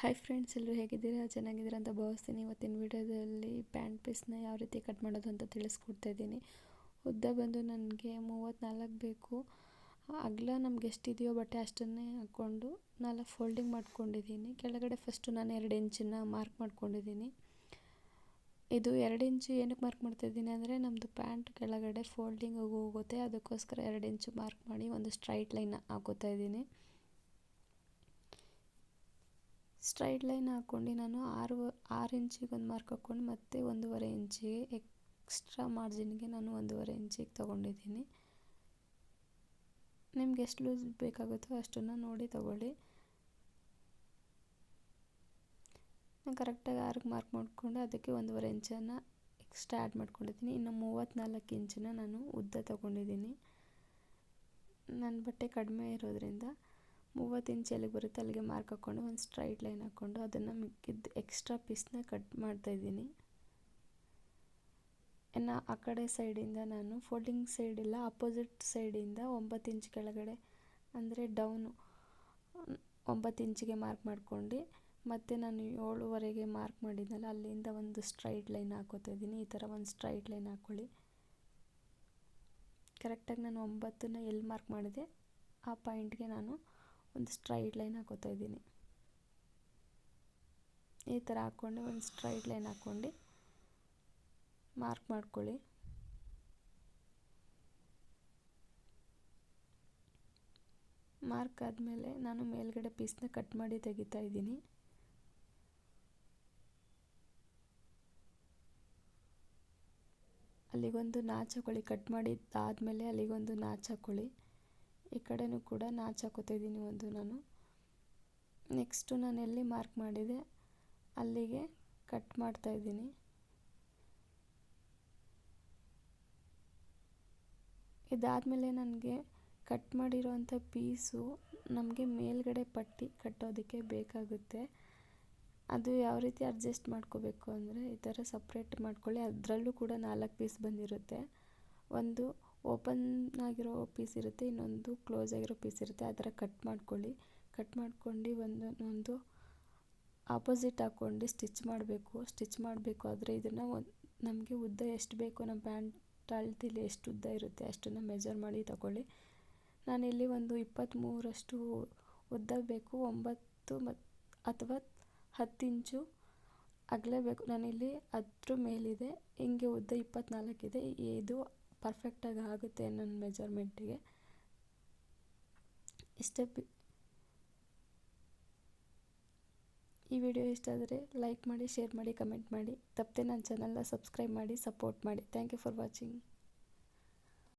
Hi friends, ಎಲ್ಲರೂ ಹೇಗಿದ್ದೀರಾ? ಚೆನ್ನಾಗಿದ್ದೀರಾ ಅಂತ ಭಾವಿಸ್ತೀನಿ. ಇವತ್ತಿನ ವಿಡಿಯೋದಲ್ಲಿ ಪ್ಯಾಂಟ್ ಪೀಸ್ನ ಯಾವ ರೀತಿ ಕಟ್ ಮಾಡೋದು ಅಂತ ತಿಳಿಸ್ಕೊಡ್ತಾ ಇದ್ದೀನಿ. ಉದ್ದ ಬಂದು ನನಗೆ 34 ಬೇಕು. ಅಗಲ ನಮ್ಗೆ ಎಷ್ಟಿದೆಯೋ ಬಟ್ಟೆ ಅಷ್ಟನ್ನೇ ಹಾಕ್ಕೊಂಡು 4 ಫೋಲ್ಡಿಂಗ್ ಮಾಡ್ಕೊಂಡಿದ್ದೀನಿ. ಕೆಳಗಡೆ ಫಸ್ಟು ನಾನು 2 ಇಂಚನ್ನು ಮಾರ್ಕ್ ಮಾಡ್ಕೊಂಡಿದ್ದೀನಿ. ಇದು 2 ಇಂಚು ಏನಕ್ಕೆ ಮಾರ್ಕ್ ಮಾಡ್ತಾಯಿದ್ದೀನಿ ಅಂದರೆ ನಮ್ಮದು ಪ್ಯಾಂಟ್ ಕೆಳಗಡೆ ಫೋಲ್ಡಿಂಗ್ ಹೋಗುತ್ತೆ, ಅದಕ್ಕೋಸ್ಕರ 2 ಇಂಚು ಮಾರ್ಕ್ ಮಾಡಿ ಒಂದು ಸ್ಟ್ರೈಟ್ ಲೈನ್ ಹಾಕೋತಾ ಇದ್ದೀನಿ. ಸ್ಟ್ರೈಟ್ ಲೈನ್ ಹಾಕ್ಕೊಂಡು ನಾನು 6 ಇಂಚಿಗೆ ಒಂದು ಮಾರ್ಕ್ ಹಾಕ್ಕೊಂಡು ಮತ್ತೆ 1.5 ಇಂಚಿಗೆ ಎಕ್ಸ್ಟ್ರಾ ಮಾರ್ಜಿನ್ಗೆ ನಾನು 1.5 ಇಂಚಿಗೆ ತೊಗೊಂಡಿದ್ದೀನಿ. ನಿಮ್ಗೆ ಎಷ್ಟು ಲೂಸ್ ಬೇಕಾಗುತ್ತೋ ಅಷ್ಟನ್ನು ನೋಡಿ ತೊಗೊಳ್ಳಿ. ನಾನು ಕರೆಕ್ಟಾಗಿ 6ಗೆ ಮಾರ್ಕ್ ಮಾಡಿಕೊಂಡು ಅದಕ್ಕೆ 1.5 ಇಂಚನ್ನು ಎಕ್ಸ್ಟ್ರಾ ಆ್ಯಡ್ ಮಾಡ್ಕೊಂಡಿದ್ದೀನಿ. ಇನ್ನು 34 ಇಂಚನ್ನ ನಾನು ಉದ್ದ ತೊಗೊಂಡಿದ್ದೀನಿ. ನನ್ನ ಬಟ್ಟೆ ಕಡಿಮೆ ಇರೋದ್ರಿಂದ 30 ಇಂಚ್ ಎಲ್ಲಿಗೆ ಬರುತ್ತೆ ಅಲ್ಲಿಗೆ ಮಾರ್ಕ್ ಹಾಕ್ಕೊಂಡು ಒಂದು ಸ್ಟ್ರೈಟ್ ಲೈನ್ ಹಾಕ್ಕೊಂಡು ಅದನ್ನು ಮಿಕ್ಕಿದ್ದು ಎಕ್ಸ್ಟ್ರಾ ಪೀಸ್ನ ಕಟ್ ಮಾಡ್ತಾಯಿದ್ದೀನಿ. ಇನ್ನು ಆ ಕಡೆ ಸೈಡಿಂದ ನಾನು ಫೋಲ್ಡಿಂಗ್ ಸೈಡಿಲ್ಲ, ಅಪೋಸಿಟ್ ಸೈಡಿಂದ 9 ಇಂಚ್ ಕೆಳಗಡೆ ಅಂದರೆ ಡೌನು 9 ಇಂಚಿಗೆ ಮಾರ್ಕ್ ಮಾಡ್ಕೊಂಡು ಮತ್ತು ನಾನು 7.5ಗೆ ಮಾರ್ಕ್ ಮಾಡಿದ್ನಲ್ಲ ಅಲ್ಲಿಂದ ಒಂದು ಸ್ಟ್ರೈಟ್ ಲೈನ್ ಹಾಕೋತಾ ಇದ್ದೀನಿ. ಈ ಥರ ಒಂದು ಸ್ಟ್ರೈಟ್ ಲೈನ್ ಹಾಕ್ಕೊಳ್ಳಿ. ಕರೆಕ್ಟಾಗಿ ನಾನು 9ನ ಎಲ್ಲಿ ಮಾರ್ಕ್ ಮಾಡಿದೆ ಆ ಪಾಯಿಂಟ್ಗೆ ನಾನು ಒಂದು ಸ್ಟ್ರೈಟ್ ಲೈನ್ ಹಾಕೋತಾ ಇದ್ದೀನಿ. ಈ ಥರ ಹಾಕ್ಕೊಂಡು ಒಂದು ಸ್ಟ್ರೈಟ್ ಲೈನ್ ಹಾಕ್ಕೊಂಡು ಮಾರ್ಕ್ ಮಾಡ್ಕೊಳ್ಳಿ. ಮಾರ್ಕ್ ಆದಮೇಲೆ ನಾನು ಮೇಲ್ಗಡೆ ಪೀಸ್ನ ಕಟ್ ಮಾಡಿ ತೆಗಿತಾ ಇದ್ದೀನಿ. ಅಲ್ಲಿಗೊಂದು ನಾಚ್ ಹಾಕೊಳ್ಳಿ. ಕಟ್ ಮಾಡಿದ್ದಾದಮೇಲೆ ಅಲ್ಲಿಗೊಂದು ನಾಚ್ ಹಾಕ್ಕೊಳ್ಳಿ. ಈ ಕಡೆನೂ ಕೂಡ ನಾಚ್ ಹಾಕೋತಾ ಇದ್ದೀನಿ ಒಂದು ನಾನು. ನೆಕ್ಸ್ಟು ನಾನು ಎಲ್ಲಿ ಮಾರ್ಕ್ ಮಾಡಿದೆ ಅಲ್ಲಿಗೆ ಕಟ್ ಮಾಡ್ತಾ ಇದ್ದೀನಿ. ಇದಾದಮೇಲೆ ನನಗೆ ಕಟ್ ಮಾಡಿರೋವಂಥ ಪೀಸು ನಮಗೆ ಮೇಲ್ಗಡೆ ಪಟ್ಟಿ ಕಟ್ಟೋದಕ್ಕೆ ಬೇಕಾಗುತ್ತೆ. ಅದು ಯಾವ ರೀತಿ ಅಡ್ಜಸ್ಟ್ ಮಾಡ್ಕೋಬೇಕು ಅಂದರೆ ಈ ಥರ ಸಪ್ರೇಟ್ ಮಾಡ್ಕೊಳ್ಳಿ. ಅದರಲ್ಲೂ ಕೂಡ 4 ಪೀಸ್ ಬಂದಿರುತ್ತೆ. ಒಂದು ಓಪನ್ ಆಗಿರೋ ಪೀಸ್ ಇರುತ್ತೆ, ಇನ್ನೊಂದು ಕ್ಲೋಸ್ ಆಗಿರೋ ಪೀಸ್ ಇರುತ್ತೆ. ಆ ಥರ ಕಟ್ ಮಾಡ್ಕೊಳ್ಳಿ. ಕಟ್ ಮಾಡ್ಕೊಂಡು ಒಂದೊಂದು ಆಪೋಸಿಟ್ ಹಾಕ್ಕೊಂಡು ಸ್ಟಿಚ್ ಮಾಡಬೇಕು. ಆದರೆ ಇದನ್ನು ನಮಗೆ ಉದ್ದ ಎಷ್ಟು ಬೇಕು, ನಮ್ಮ ಪ್ಯಾಂಟ್ ಅಳತೆಲಿ ಎಷ್ಟು ಉದ್ದ ಇರುತ್ತೆ ಅಷ್ಟನ್ನು ಮೆಜರ್ ಮಾಡಿ ತಗೊಳ್ಳಿ. ನಾನಿಲ್ಲಿ ಒಂದು 23ರಷ್ಟು ಉದ್ದ ಬೇಕು, 9 ಅಥವಾ 10 ಇಂಚು ಅಗಲ ಬೇಕು. ನಾನಿಲ್ಲಿ 10 ಮೇಲಿದೆ, ಹಿಂಗೆ ಉದ್ದ 24 ಇದೆ. ಇದು ಪರ್ಫೆಕ್ಟಾಗಿ ಆಗುತ್ತೆ ನನ್ನ ಮೆಜರ್ಮೆಂಟಿಗೆ. ಇಷ್ಟೇ. ಈ ವಿಡಿಯೋ ಇಷ್ಟ ಆದರೆ ಲೈಕ್ ಮಾಡಿ, ಶೇರ್ ಮಾಡಿ, ಕಮೆಂಟ್ ಮಾಡಿ. ತಪ್ಪದೆ ನನ್ನ ಚಾನಲ್ನ ಸಬ್ಸ್ಕ್ರೈಬ್ ಮಾಡಿ, ಸಪೋರ್ಟ್ ಮಾಡಿ. Thank you for watching.